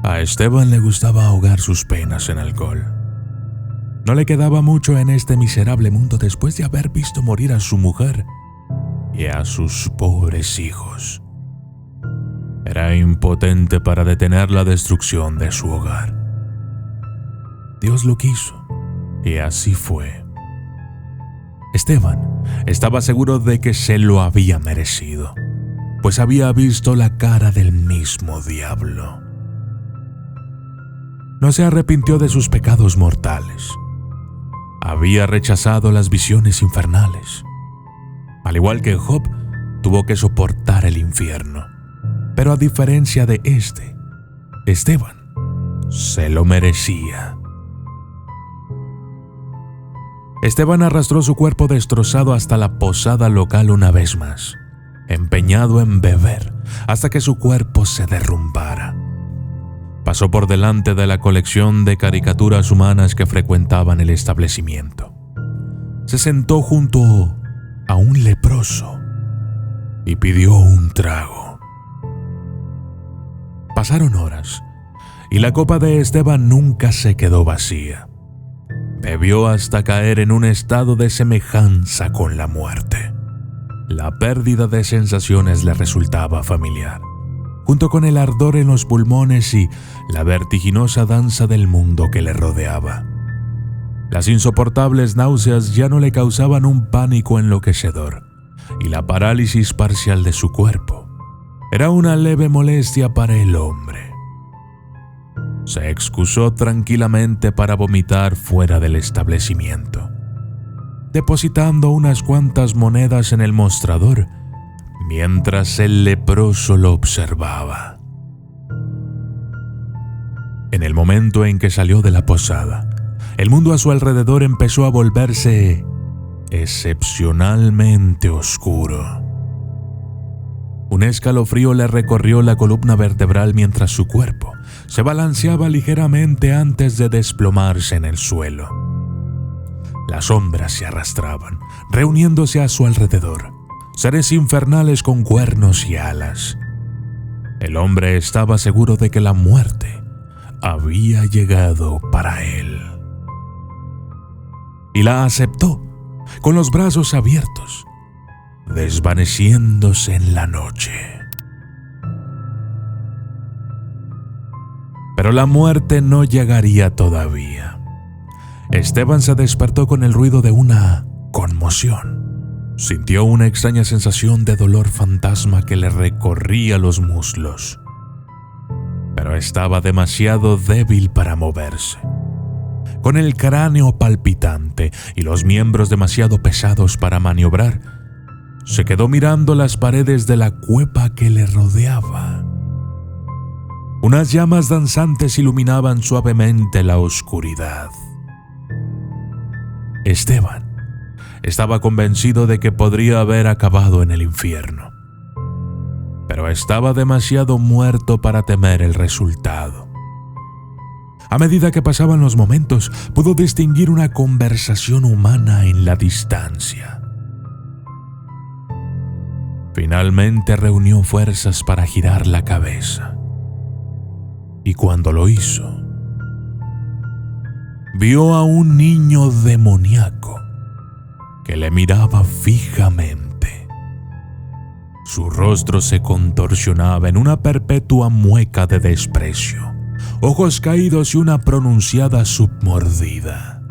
A Esteban le gustaba ahogar sus penas en alcohol. No le quedaba mucho en este miserable mundo después de haber visto morir a su mujer y a sus pobres hijos. Era impotente para detener la destrucción de su hogar. Dios lo quiso y así fue. Esteban estaba seguro de que se lo había merecido, pues había visto la cara del mismo diablo. No se arrepintió de sus pecados mortales. Había rechazado las visiones infernales. Al igual que Job, tuvo que soportar el infierno. Pero a diferencia de Esteban se lo merecía. Esteban arrastró su cuerpo destrozado hasta la posada local una vez más, empeñado en beber hasta que su cuerpo se derrumbara. Pasó por delante de la colección de caricaturas humanas que frecuentaban el establecimiento. Se sentó junto a un leproso y pidió un trago. Pasaron horas y la copa de Esteban nunca se quedó vacía. Bebió hasta caer en un estado de semejanza con la muerte. La pérdida de sensaciones le resultaba familiar, junto con el ardor en los pulmones y la vertiginosa danza del mundo que le rodeaba. Las insoportables náuseas ya no le causaban un pánico enloquecedor, y la parálisis parcial de su cuerpo era una leve molestia para el hombre. Se excusó tranquilamente para vomitar fuera del establecimiento, depositando unas cuantas monedas en el mostrador mientras el leproso lo observaba. En el momento en que salió de la posada, el mundo a su alrededor empezó a volverse excepcionalmente oscuro. Un escalofrío le recorrió la columna vertebral mientras su cuerpo se balanceaba ligeramente antes de desplomarse en el suelo. Las sombras se arrastraban, reuniéndose a su alrededor, seres infernales con cuernos y alas. El hombre estaba seguro de que la muerte había llegado para él. Y la aceptó, con los brazos abiertos, desvaneciéndose en la noche. Pero la muerte no llegaría todavía. Esteban se despertó con el ruido de una conmoción. Sintió una extraña sensación de dolor fantasma que le recorría los muslos. Pero estaba demasiado débil para moverse. Con el cráneo palpitante y los miembros demasiado pesados para maniobrar, se quedó mirando las paredes de la cueva que le rodeaba. Unas llamas danzantes iluminaban suavemente la oscuridad. Esteban estaba convencido de que podría haber acabado en el infierno, pero estaba demasiado muerto para temer el resultado. A medida que pasaban los momentos, pudo distinguir una conversación humana en la distancia. Finalmente reunió fuerzas para girar la cabeza, y cuando lo hizo, vio a un niño demoníaco que le miraba fijamente. Su rostro se contorsionaba en una perpetua mueca de desprecio, ojos caídos y una pronunciada submordida.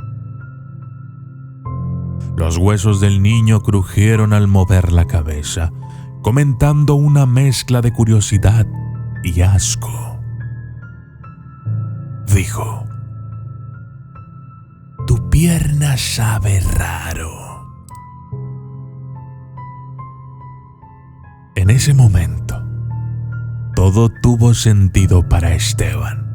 Los huesos del niño crujieron al mover la cabeza, comentando una mezcla de curiosidad y asco. Dijo: «Tu pierna sabe raro». En ese momento, todo tuvo sentido para Esteban.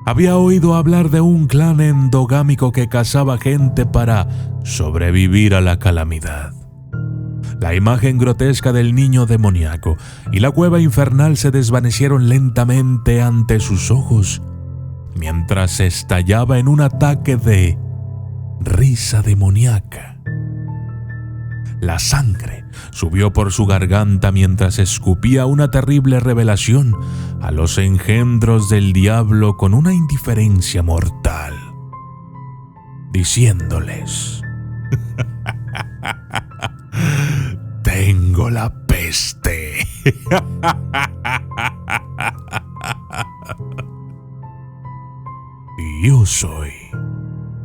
Había oído hablar de un clan endogámico que cazaba gente para sobrevivir a la calamidad. La imagen grotesca del niño demoníaco y la cueva infernal se desvanecieron lentamente ante sus ojos mientras estallaba en un ataque de risa demoníaca. La sangre subió por su garganta mientras escupía una terrible revelación a los engendros del diablo con una indiferencia mortal, diciéndoles: tengo la peste. Yo soy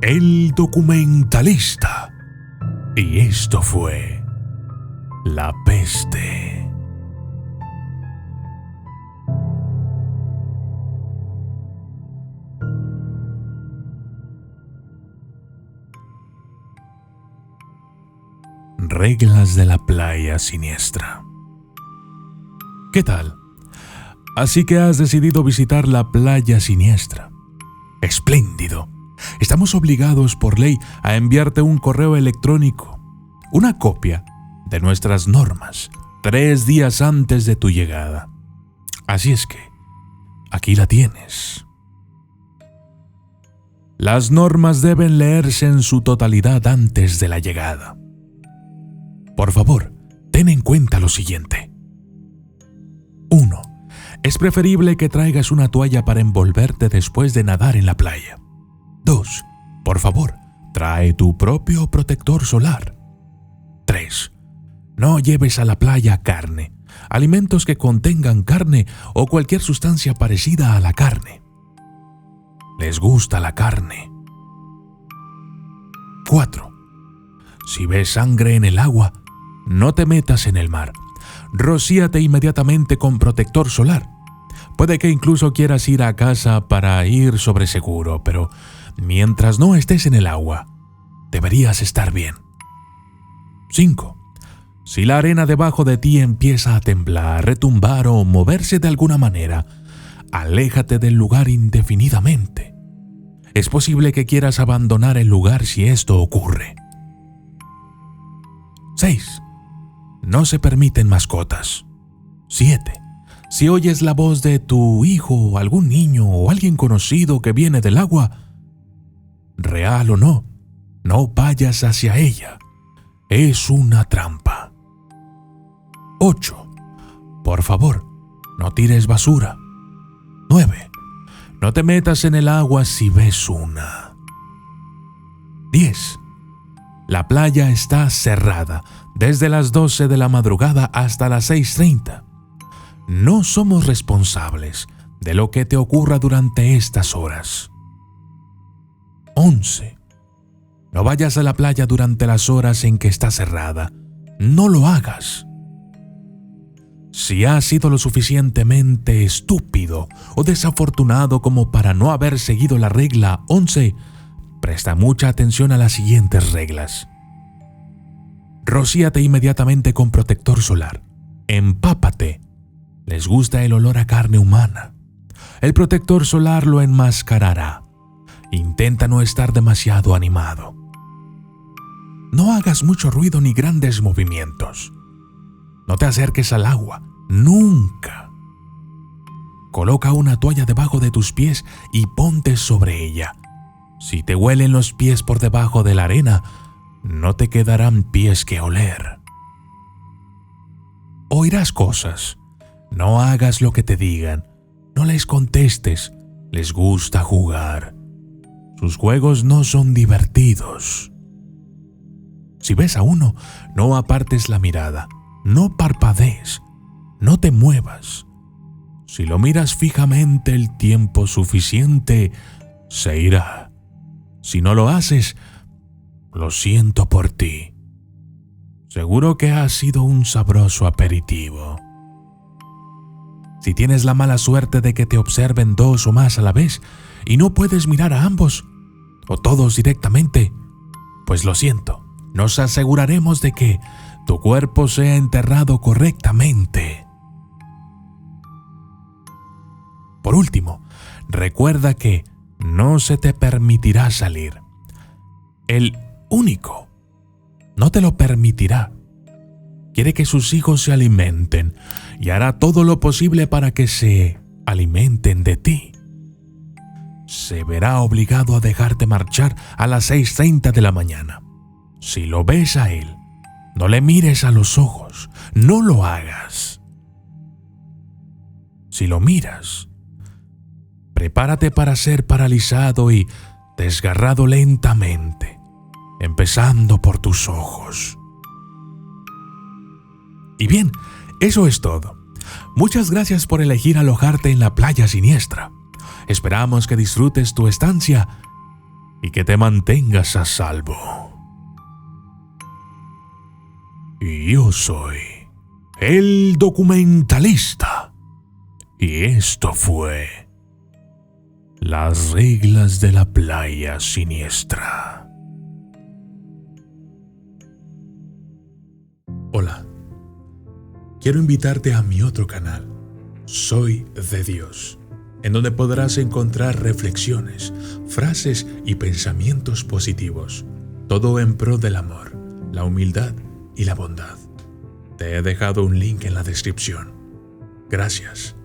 el documentalista y esto fue La Peste. Reglas de la playa siniestra. ¿Qué tal? Así que has decidido visitar la playa siniestra. Espléndido. Estamos obligados por ley a enviarte un correo electrónico, una copia de nuestras normas, 3 días antes de tu llegada. Así es que, aquí la tienes. Las normas deben leerse en su totalidad antes de la llegada. Por favor, ten en cuenta lo siguiente. 1. Es preferible que traigas una toalla para envolverte después de nadar en la playa. 2. Por favor, trae tu propio protector solar. 3. No lleves a la playa carne, alimentos que contengan carne o cualquier sustancia parecida a la carne. Les gusta la carne. 4. Si ves sangre en el agua, no te metas en el mar. Rocíate inmediatamente con protector solar. Puede que incluso quieras ir a casa para ir sobre seguro, pero mientras no estés en el agua, deberías estar bien. 5. Si la arena debajo de ti empieza a temblar, retumbar o moverse de alguna manera, aléjate del lugar indefinidamente. Es posible que quieras abandonar el lugar si esto ocurre. 6. No se permiten mascotas. 7. Si oyes la voz de tu hijo o algún niño o alguien conocido que viene del agua, real o no, no vayas hacia ella. Es una trampa. 8. Por favor, no tires basura. 9. No te metas en el agua si ves una. 10. La playa está cerrada desde las 12 de la madrugada hasta las 6:30. No somos responsables de lo que te ocurra durante estas horas. 11. No vayas a la playa durante las horas en que está cerrada. No lo hagas. Si has sido lo suficientemente estúpido o desafortunado como para no haber seguido la regla 11, presta mucha atención a las siguientes reglas. Rocíate inmediatamente con protector solar. Empápate. Les gusta el olor a carne humana. El protector solar lo enmascarará. Intenta no estar demasiado animado. No hagas mucho ruido ni grandes movimientos. No te acerques al agua, nunca. Coloca una toalla debajo de tus pies y ponte sobre ella. Si te huelen los pies por debajo de la arena, no te quedarán pies que oler. Oirás cosas. No hagas lo que te digan. No les contestes. Les gusta jugar. Sus juegos no son divertidos. Si ves a uno, no apartes la mirada. No parpadees. No te muevas. Si lo miras fijamente el tiempo suficiente, se irá. Si no lo haces, lo siento por ti. Seguro que ha sido un sabroso aperitivo. Si tienes la mala suerte de que te observen 2 o más a la vez y no puedes mirar a ambos o todos directamente, pues lo siento, nos aseguraremos de que tu cuerpo sea enterrado correctamente. Por último, recuerda que no se te permitirá salir. El único no te lo permitirá. Quiere que sus hijos se alimenten y hará todo lo posible para que se alimenten de ti. Se verá obligado a dejarte marchar a las 6:30 de la mañana. Si lo ves a él, No le mires a los ojos, no lo hagas. Si lo miras, prepárate para ser paralizado y desgarrado lentamente, empezando por tus ojos. Y bien, eso es todo. Muchas gracias por elegir alojarte en la Playa Siniestra. Esperamos que disfrutes tu estancia y que te mantengas a salvo. Y yo soy el documentalista. Y esto fue Las reglas de la Playa Siniestra. Hola. Quiero invitarte a mi otro canal, Soy de Dios, en donde podrás encontrar reflexiones, frases y pensamientos positivos, todo en pro del amor, la humildad y la bondad. Te he dejado un link en la descripción. Gracias.